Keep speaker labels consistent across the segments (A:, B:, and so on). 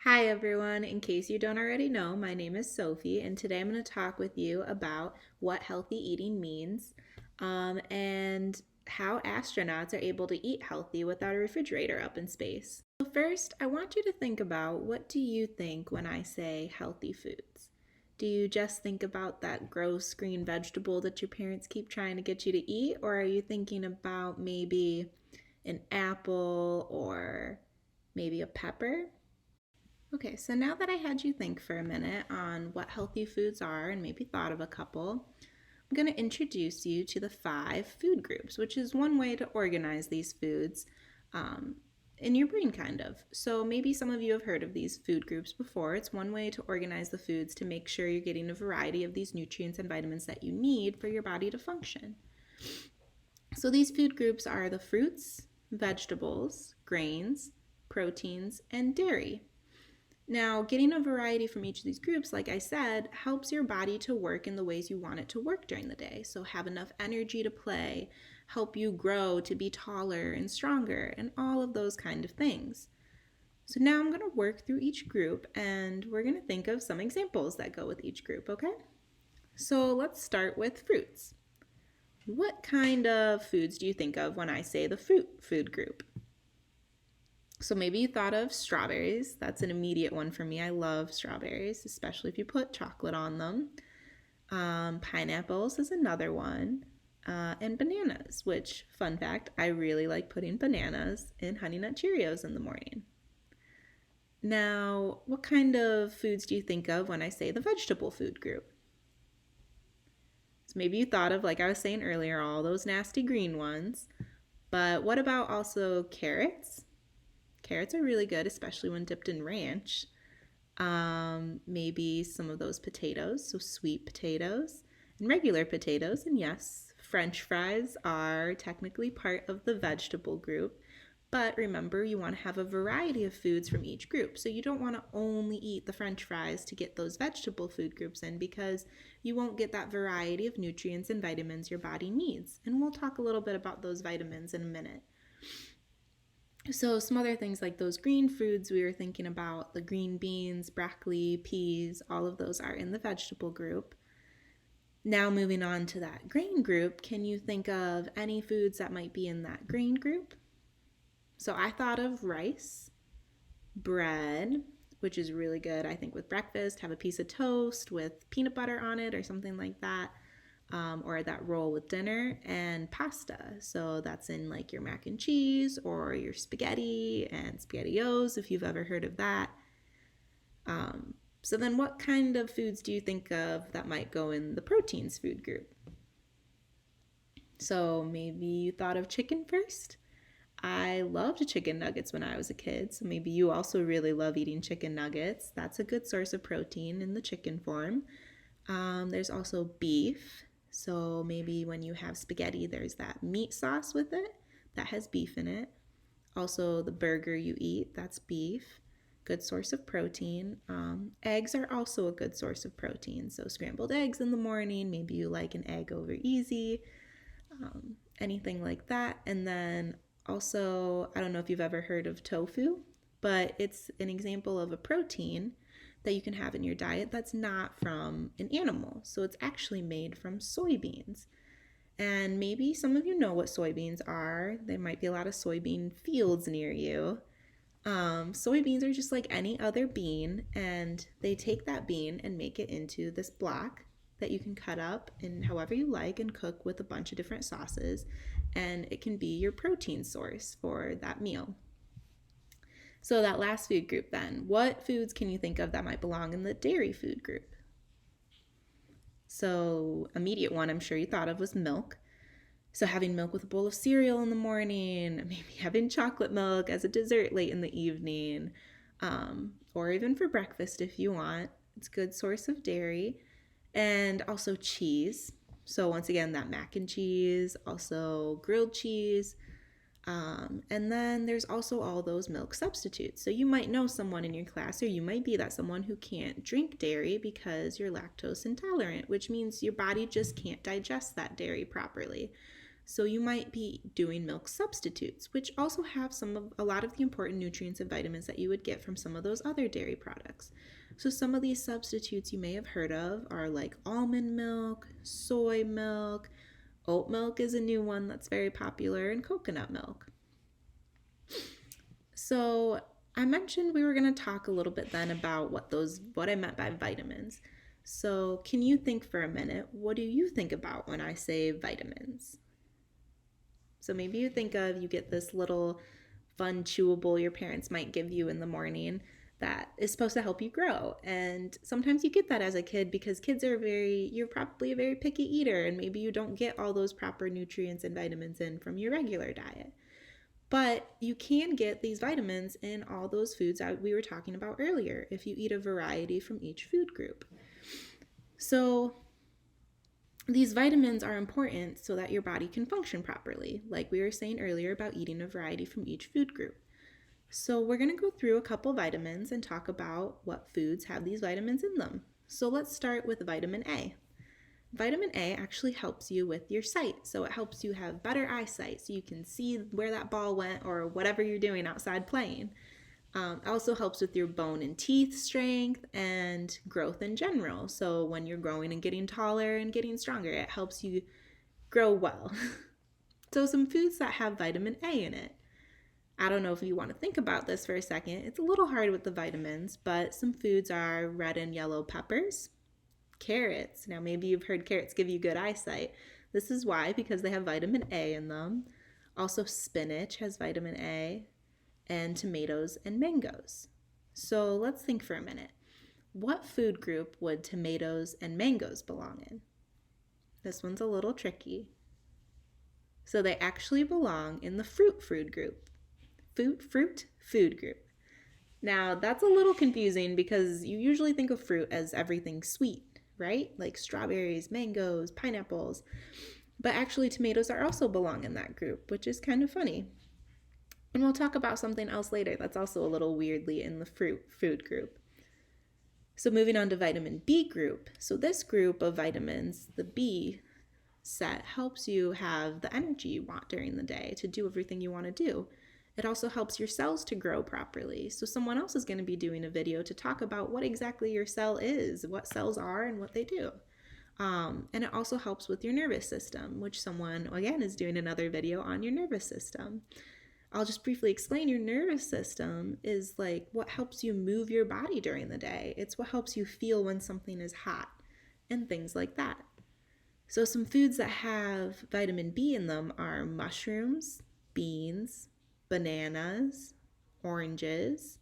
A: Hi everyone, in case you don't already know, my name is Sophie, and today I'm going to talk with you about what healthy eating means and how astronauts are able to eat healthy without a refrigerator up in space. So first, I want you to think about, what do you think when I say healthy foods? Do you just think about that gross green vegetable that your parents keep trying to get you to eat, or are you thinking about maybe an apple or maybe a pepper? Okay, so now that I had you think for a minute on what healthy foods are and maybe thought of a couple, I'm going to introduce you to the 5 food groups, which is one way to organize these foods um, in your brain, kind of. So maybe some of you have heard of these food groups before. It's one way to organize the foods to make sure you're getting a variety of these nutrients and vitamins that you need for your body to function. So these food groups are the fruits, vegetables, grains, proteins, and dairy. Now, getting a variety from each of these groups, like I said, helps your body to work in the ways you want it to work during the day. So, have enough energy to play, help you grow to be taller and stronger, and all of those kind of things. So, now I'm going to work through each group and we're going to think of some examples that go with each group, okay? So, let's start with fruits. What kind of foods do you think of when I say the fruit food group? So maybe you thought of strawberries. That's an immediate one for me. I love strawberries, especially if you put chocolate on them. Pineapples is another one. And bananas, which, fun fact, I really like putting bananas in Honey Nut Cheerios in the morning. Now, what kind of foods do you think of when I say the vegetable food group? So maybe you thought of, like I was saying earlier, all those nasty green ones. But what about also carrots? Carrots are really good, especially when dipped in ranch. Maybe some of those potatoes, so sweet potatoes and regular potatoes. And yes, French fries are technically part of the vegetable group. But remember, you want to have a variety of foods from each group. So you don't want to only eat the French fries to get those vegetable food groups in, because you won't get that variety of nutrients and vitamins your body needs. And we'll talk a little bit about those vitamins in a minute. So some other things like those green foods we were thinking about, the green beans, broccoli, peas, all of those are in the vegetable group. Now moving on to that grain group, can you think of any foods that might be in that grain group? So I thought of rice, bread, which is really good, I think, with breakfast. Have a piece of toast with peanut butter on it or something like that. Or that roll with dinner, and pasta. So that's in like your mac and cheese or your spaghetti and spaghettios, if you've ever heard of that. So then what kind of foods do you think of that might go in the proteins food group? So maybe you thought of chicken first. I loved chicken nuggets when I was a kid, so maybe you also really love eating chicken nuggets. That's a good source of protein in the chicken form. There's also beef. So maybe when you have spaghetti, there's that meat sauce with it that has beef in it. Also, the burger you eat, that's beef. Good source of protein. Eggs are also a good source of protein. So scrambled eggs in the morning, maybe you like an egg over easy, anything like that. And then also, I don't know if you've ever heard of tofu, but it's an example of a protein that you can have in your diet that's not from an animal. So it's actually made from soybeans. And maybe some of you know what soybeans are. There might be a lot of soybean fields near you. Soybeans are just like any other bean, and they take that bean and make it into this block that you can cut up in however you like and cook with a bunch of different sauces, and it can be your protein source for that meal. So that last food group then, what foods can you think of that might belong in the dairy food group? So immediate one I'm sure you thought of was milk. So having milk with a bowl of cereal in the morning, maybe having chocolate milk as a dessert late in the evening, or even for breakfast if you want. It's a good source of dairy. And also cheese. So once again, that mac and cheese, also grilled cheese. And then there's also all those milk substitutes. So you might know someone in your class, or you might be that someone who can't drink dairy because you're lactose intolerant, which means your body just can't digest that dairy properly. So you might be doing milk substitutes, which also have a lot of the important nutrients and vitamins that you would get from some of those other dairy products. So some of these substitutes you may have heard of are like almond milk, soy milk, oat milk is a new one that's very popular, and coconut milk. So I mentioned we were going to talk a little bit then about what I meant by vitamins. So can you think for a minute, what do you think about when I say vitamins? So maybe you get this little fun chewable your parents might give you in the morning that is supposed to help you grow. And sometimes you get that as a kid because you're probably a very picky eater, and maybe you don't get all those proper nutrients and vitamins in from your regular diet. But you can get these vitamins in all those foods that we were talking about earlier if you eat a variety from each food group. So these vitamins are important so that your body can function properly, like we were saying earlier about eating a variety from each food group. So we're going to go through a couple vitamins and talk about what foods have these vitamins in them. So let's start with vitamin A. Vitamin A actually helps you with your sight. So it helps you have better eyesight so you can see where that ball went or whatever you're doing outside playing. It also helps with your bone and teeth strength and growth in general. So when you're growing and getting taller and getting stronger, it helps you grow well. So some foods that have vitamin A in it. I don't know if you want to think about this for a second. It's a little hard with the vitamins, but some foods are red and yellow peppers, carrots. Now maybe you've heard carrots give you good eyesight. This is why, because they have vitamin A in them. Also spinach has vitamin A, and tomatoes and mangoes. So let's think for a minute. What food group would tomatoes and mangoes belong in? This one's a little tricky. So they actually belong in the fruit food group. Fruit food group. Now that's a little confusing because you usually think of fruit as everything sweet, right? Like strawberries, mangoes, pineapples. But actually tomatoes also belong in that group, which is kind of funny. And we'll talk about something else later that's also a little weirdly in the fruit food group. So moving on to vitamin B group. So this group of vitamins, the B set, helps you have the energy you want during the day to do everything you want to do. It also helps your cells to grow properly. So someone else is going to be doing a video to talk about what exactly your cell is, what cells are, and what they do. And it also helps with your nervous system, which someone, again, is doing another video on your nervous system. I'll just briefly explain. Your nervous system is like what helps you move your body during the day. It's what helps you feel when something is hot and things like that. So some foods that have vitamin B in them are mushrooms, beans, bananas, oranges,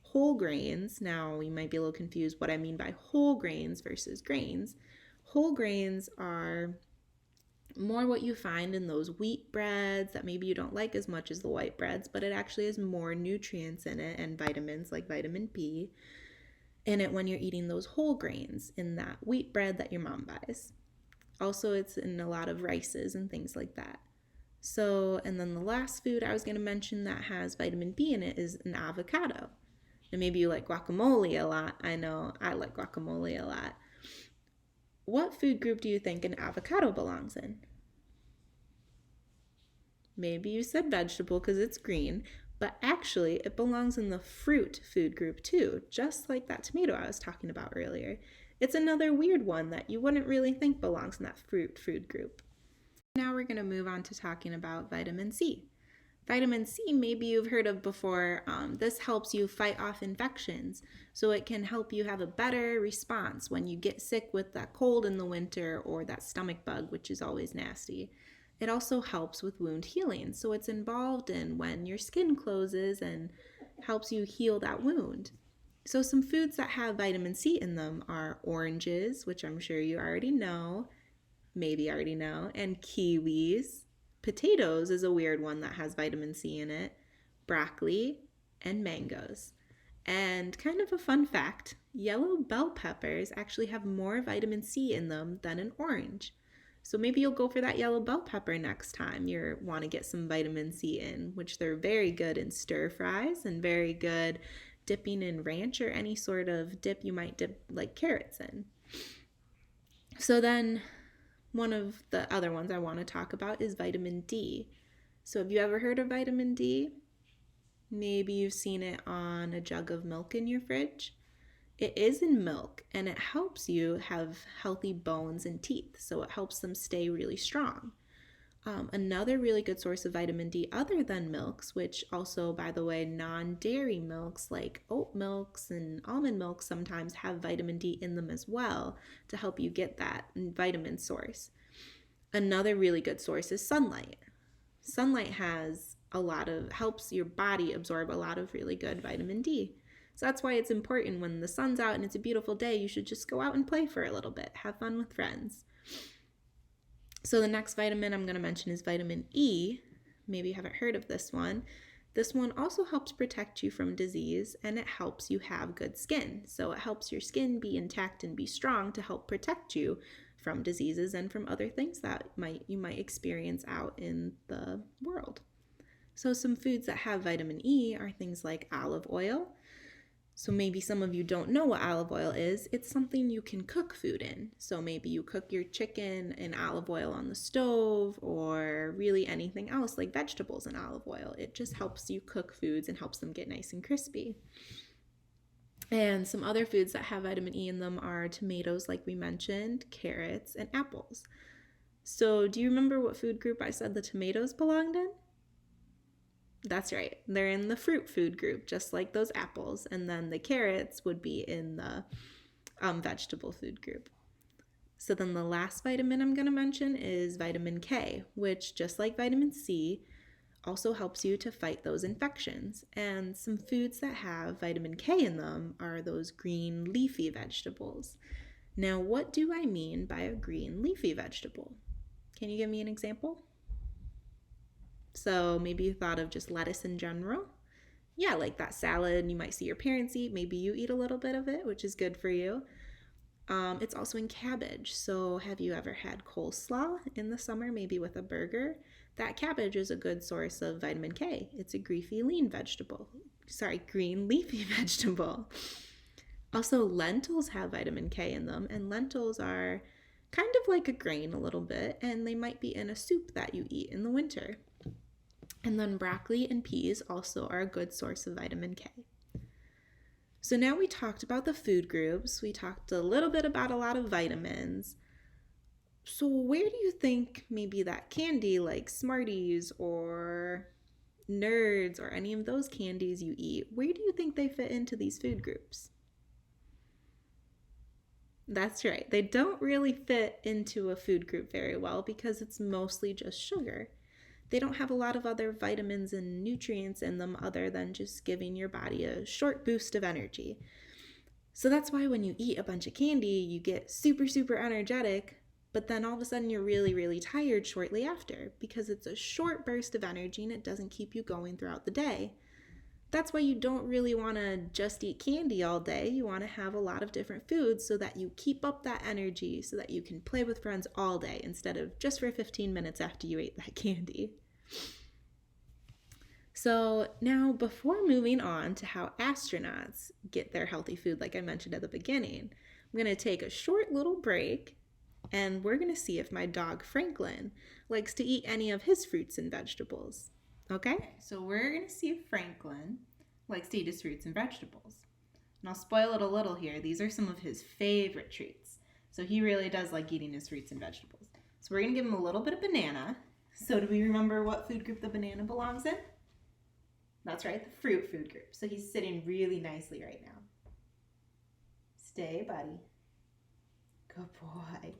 A: whole grains. Now you might be a little confused what I mean by whole grains versus grains. Whole grains are more what you find in those wheat breads that maybe you don't like as much as the white breads, but it actually has more nutrients in it and vitamins like vitamin B in it when you're eating those whole grains in that wheat bread that your mom buys. Also, it's in a lot of rices and things like that. So, and then the last food I was going to mention that has vitamin B in it is an avocado. And maybe you like guacamole a lot. I know I like guacamole a lot. What food group do you think an avocado belongs in? Maybe you said vegetable because it's green, but actually it belongs in the fruit food group too, just like that tomato I was talking about earlier. It's another weird one that you wouldn't really think belongs in that fruit food group. Now we're going to move on to talking about vitamin C. Vitamin C, maybe you've heard of before. This helps you fight off infections. So it can help you have a better response when you get sick with that cold in the winter or that stomach bug, which is always nasty. It also helps with wound healing. So it's involved in when your skin closes and helps you heal that wound. So some foods that have vitamin C in them are oranges, which I'm sure you already know, and kiwis. Potatoes is a weird one that has vitamin C in it, broccoli, and mangoes. And kind of a fun fact, yellow bell peppers actually have more vitamin C in them than an orange. So maybe you'll go for that yellow bell pepper next time you want to get some vitamin C in, which they're very good in stir fries and very good dipping in ranch or any sort of dip you might dip like carrots in. So then One of the other ones I want to talk about is vitamin D. So have you ever heard of vitamin D? Maybe you've seen it on a jug of milk in your fridge. It is in milk, and it helps you have healthy bones and teeth, so it helps them stay really strong. Another really good source of vitamin D other than milks, which also, by the way, non-dairy milks like oat milks and almond milks sometimes have vitamin D in them as well to help you get that vitamin source. Another really good source is sunlight. Sunlight helps your body absorb a lot of really good vitamin D. So that's why it's important when the sun's out and it's a beautiful day, you should just go out and play for a little bit, have fun with friends. So the next vitamin I'm going to mention is vitamin E. Maybe you haven't heard of this one. This one also helps protect you from disease, and it helps you have good skin. So it helps your skin be intact and be strong to help protect you from diseases and from other things that you might experience out in the world. So some foods that have vitamin E are things like olive oil. So maybe some of you don't know what olive oil is. It's something you can cook food in. So maybe you cook your chicken in olive oil on the stove, or really anything else like vegetables in olive oil. It just helps you cook foods and helps them get nice and crispy. And some other foods that have vitamin E in them are tomatoes, like we mentioned, carrots, and apples. So do you remember what food group I said the tomatoes belonged in? That's right. They're in the fruit food group, just like those apples. And then the carrots would be in the vegetable food group. So then the last vitamin I'm going to mention is vitamin K, which, just like vitamin C, also helps you to fight those infections. And some foods that have vitamin K in them are those green leafy vegetables. Now, what do I mean by a green leafy vegetable? Can you give me an example? So maybe you thought of just lettuce in general. Yeah, like that salad you might see your parents eat. Maybe you eat a little bit of it, which is good for you. It's also in cabbage. So have you ever had coleslaw in the summer, maybe with a burger? That cabbage is a good source of vitamin K. It's a green leafy vegetable. Also, lentils have vitamin K in them, and lentils are kind of like a grain a little bit, and they might be in a soup that you eat in the winter. And then broccoli and peas also are a good source of vitamin K. So now we talked about the food groups. We talked a little bit about a lot of vitamins. So where do you think maybe that candy like Smarties or Nerds or any of those candies you eat, where do you think they fit into these food groups? That's right. They don't really fit into a food group very well because it's mostly just sugar. They don't have a lot of other vitamins and nutrients in them other than just giving your body a short boost of energy. So that's why when you eat a bunch of candy, you get super, super energetic, but then all of a sudden you're really, really tired shortly after because it's a short burst of energy and it doesn't keep you going throughout the day. That's why you don't really want to just eat candy all day. You want to have a lot of different foods so that you keep up that energy so that you can play with friends all day instead of just for 15 minutes after you ate that candy. So now, before moving on to how astronauts get their healthy food, like I mentioned at the beginning, I'm going to take a short little break and we're going to see if my dog Franklin likes to eat any of his fruits and vegetables. Okay, so we're going to see if Franklin likes to eat his fruits and vegetables. And I'll spoil it a little here. These are some of his favorite treats. So he really does like eating his fruits and vegetables. So we're going to give him a little bit of banana. So do we remember what food group the banana belongs in? That's right, the fruit food group. So he's sitting really nicely right now. Stay, buddy. Good boy.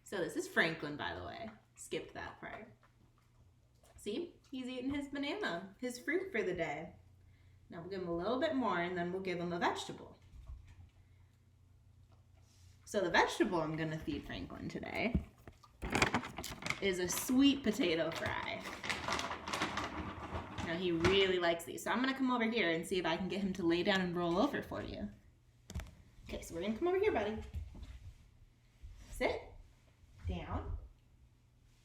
A: So this is Franklin, by the way. Skipped that part. See, he's eating his banana, his fruit for the day. Now we'll give him a little bit more and then we'll give him a vegetable. So the vegetable I'm going to feed Franklin today is a sweet potato fry. Now he really likes these. So I'm going to come over here and see if I can get him to lay down and roll over for you. Okay, so we're going to come over here, buddy. Sit. Down.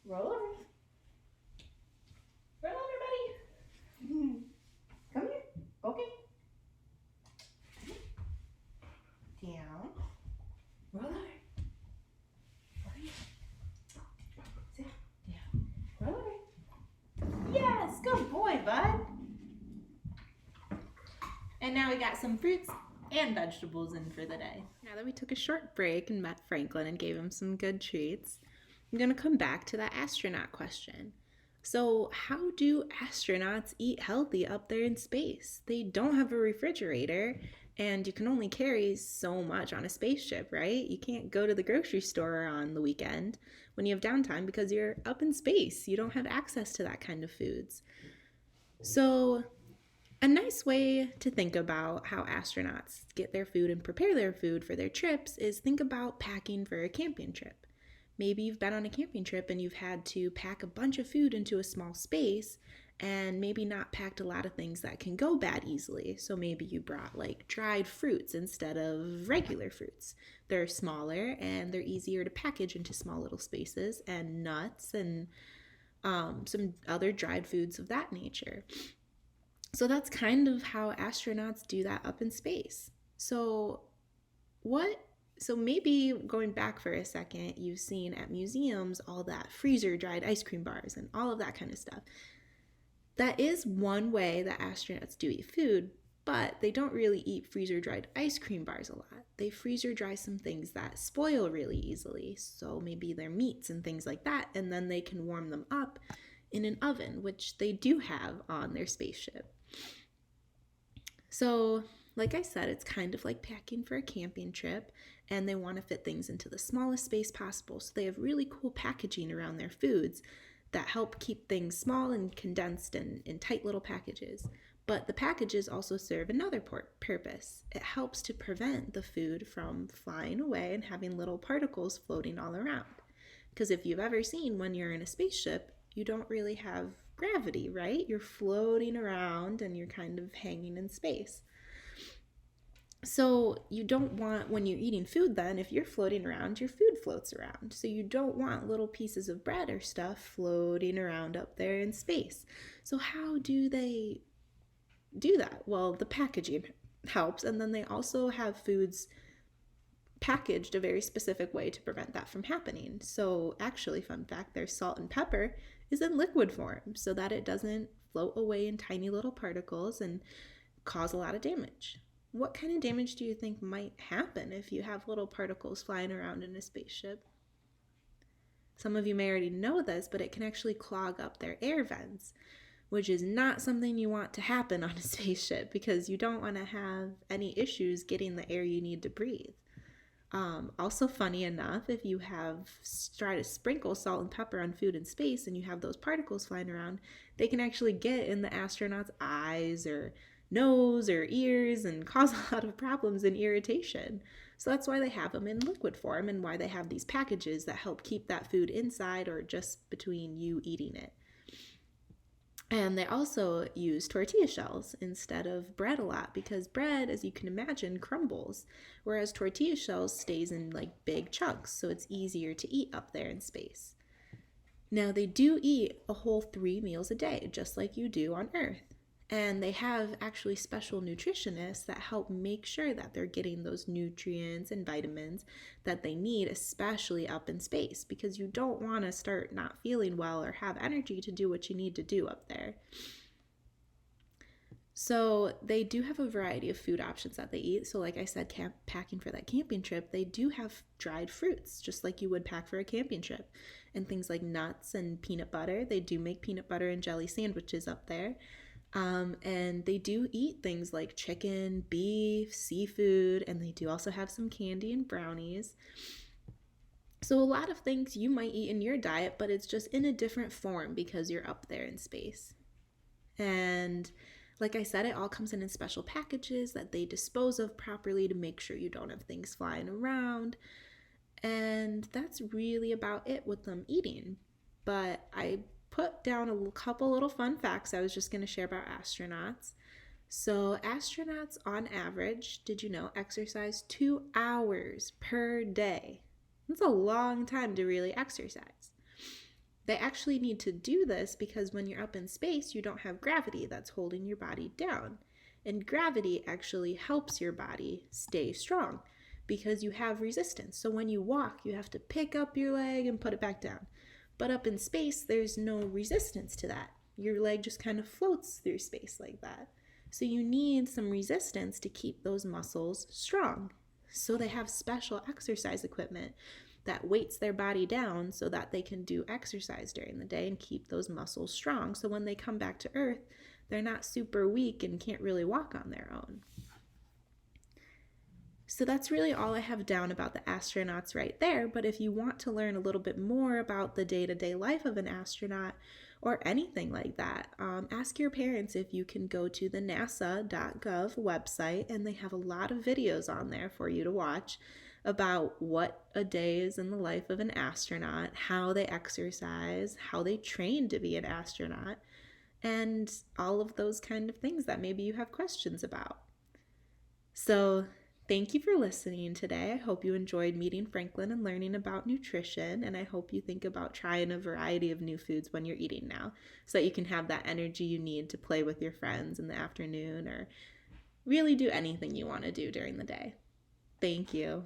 A: Roll over. Roll over, buddy. Come here. Okay. Down. Roll over. And now we got some fruits and vegetables in for the day. Now that we took a short break and met Franklin and gave him some good treats, I'm going to come back to that astronaut question. So, how do astronauts eat healthy up there in space? They don't have a refrigerator, and you can only carry so much on a spaceship, right? You can't go to the grocery store on the weekend when you have downtime because you're up in space. You don't have access to that kind of foods. So, a nice way to think about how astronauts get their food and prepare their food for their trips is think about packing for a camping trip. Maybe you've been on a camping trip and you've had to pack a bunch of food into a small space and maybe not packed a lot of things that can go bad easily. So maybe you brought like dried fruits instead of regular fruits. They're smaller and they're easier to package into small little spaces, and nuts and some other dried foods of that nature. So that's kind of how astronauts do that up in space. So maybe going back for a second, you've seen at museums all that freezer dried ice cream bars and all of that kind of stuff. That is one way that astronauts do eat food, but they don't really eat freezer dried ice cream bars a lot. They freezer dry some things that spoil really easily. So maybe their meats and things like that, and then they can warm them up in an oven, which they do have on their spaceship. So, like I said, it's kind of like packing for a camping trip, and they want to fit things into the smallest space possible. So they have really cool packaging around their foods that help keep things small and condensed and in tight little packages. But the packages also serve another purpose. It helps to prevent the food from flying away and having little particles floating all around. Because if you've ever seen when you're in a spaceship, you don't really have gravity, right? You're floating around and you're kind of hanging in space. So you don't want, when you're eating food then, if you're floating around, your food floats around. So you don't want little pieces of bread or stuff floating around up there in space. So how do they do that? Well, the packaging helps, and then they also have foods packaged a very specific way to prevent that from happening. So actually, fun fact, their salt and pepper is in liquid form so that it doesn't float away in tiny little particles and cause a lot of damage. What kind of damage do you think might happen if you have little particles flying around in a spaceship? Some of you may already know this, but it can actually clog up their air vents, which is not something you want to happen on a spaceship because you don't want to have any issues getting the air you need to breathe. Also, funny enough, if you try to sprinkle salt and pepper on food in space and you have those particles flying around, they can actually get in the astronauts' eyes or nose or ears and cause a lot of problems and irritation. So that's why they have them in liquid form and why they have these packages that help keep that food inside or just between you eating it. And they also use tortilla shells instead of bread a lot because bread, as you can imagine, crumbles, whereas tortilla shells stays in like big chunks, so it's easier to eat up there in space. Now, they do eat a whole 3 meals a day, just like you do on Earth. And they have actually special nutritionists that help make sure that they're getting those nutrients and vitamins that they need, especially up in space, because you don't want to start not feeling well or have energy to do what you need to do up there. So they do have a variety of food options that they eat. So like I said, packing for that camping trip, they do have dried fruits, just like you would pack for a camping trip. And things like nuts and peanut butter. They do make peanut butter and jelly sandwiches up there. And they do eat things like chicken, beef, seafood, and they do also have some candy and brownies. So a lot of things you might eat in your diet, but it's just in a different form because you're up there in space. And like I said, it all comes in special packages that they dispose of properly to make sure you don't have things flying around. And that's really about it with them eating. But I put down a couple little fun facts I was just going to share about astronauts. So astronauts on average, did you know, exercise 2 hours per day. That's a long time to really exercise. They actually need to do this because when you're up in space, you don't have gravity that's holding your body down. And gravity actually helps your body stay strong because you have resistance. So when you walk, you have to pick up your leg and put it back down. But up in space, there's no resistance to that. Your leg just kind of floats through space like that. So you need some resistance to keep those muscles strong. So they have special exercise equipment that weights their body down so that they can do exercise during the day and keep those muscles strong. So when they come back to Earth, they're not super weak and can't really walk on their own. So that's really all I have down about the astronauts right there. But if you want to learn a little bit more about the day-to-day life of an astronaut or anything like that, ask your parents if you can go to the nasa.gov website, and they have a lot of videos on there for you to watch about what a day is in the life of an astronaut, how they exercise, how they train to be an astronaut, and all of those kind of things that maybe you have questions about. So thank you for listening today. I hope you enjoyed meeting Franklin and learning about nutrition, and I hope you think about trying a variety of new foods when you're eating now so that you can have that energy you need to play with your friends in the afternoon or really do anything you want to do during the day. Thank you.